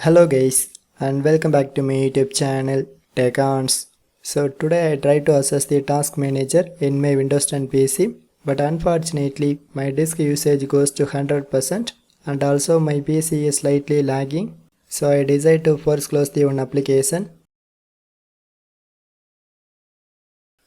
Hello guys and welcome back to my YouTube channel TechOns. So today I try to access the task manager in my Windows 10 PC, but unfortunately my disk usage goes to 100% and also my PC is slightly lagging. So I decide to force close the one application.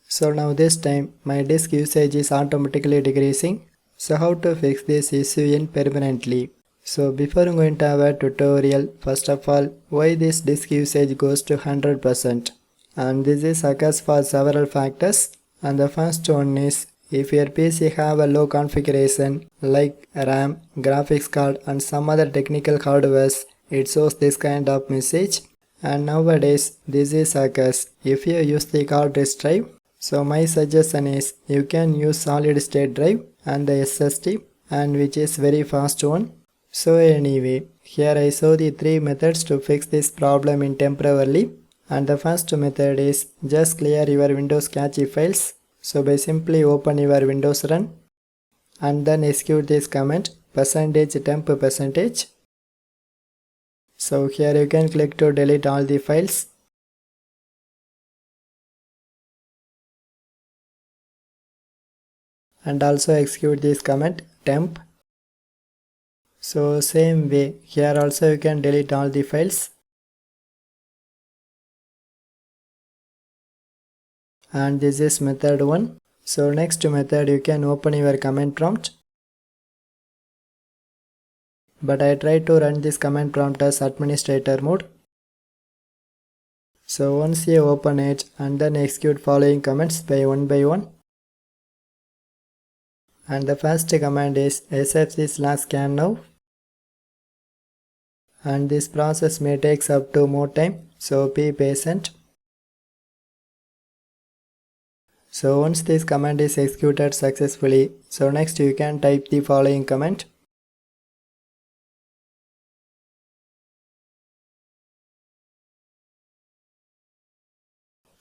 So now this time my disk usage is automatically decreasing. So how to fix this issue in permanently? So before going to our tutorial, first of all, why this disk usage goes to 100%? And this is occurs for several factors. And the first one is if your PC have a low configuration like RAM, graphics card and some other technical hardwares, it shows this kind of message. And nowadays this is occurs if you use the hard disk drive. So my suggestion is you can use solid state drive and the SSD, and which is very fast one. So anyway, here I show the three methods to fix this problem in temporarily. And the first method is just clear your Windows cache files. So by simply open your Windows run and then execute this command %temp%. So here you can click to delete all the files. And also execute this command temp. So same way, here also you can delete all the files. And this is method 1. So next method you can open your command prompt. But I try to run this command prompt as administrator mode. So once you open it and then execute following commands by one. And the first command is sfc/scan now. And this process may take up to more time, so be patient. So once this command is executed successfully, so next you can type the following command.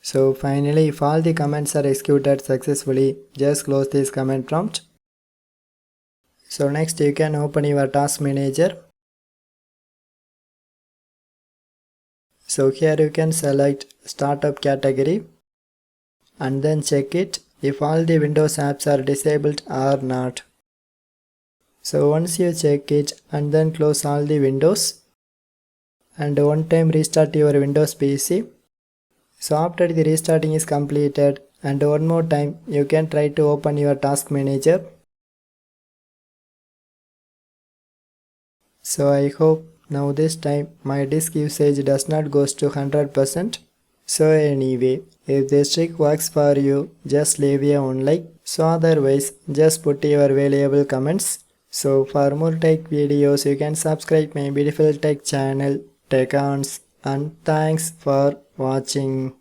So finally, if all the commands are executed successfully, just close this command prompt. So next you can open your task manager. So here you can select startup category and then check it if all the Windows apps are disabled or not. So once you check it and then close all the windows and one time restart your Windows PC. So after the restarting is completed and one more time you can try to open your task manager. So I hope now this time my disk usage does not goes to 100%. So anyway, if this trick works for you, just leave a one like. So otherwise, just put your valuable comments. So for more tech videos, you can subscribe my beautiful tech channel, TechOns, and thanks for watching.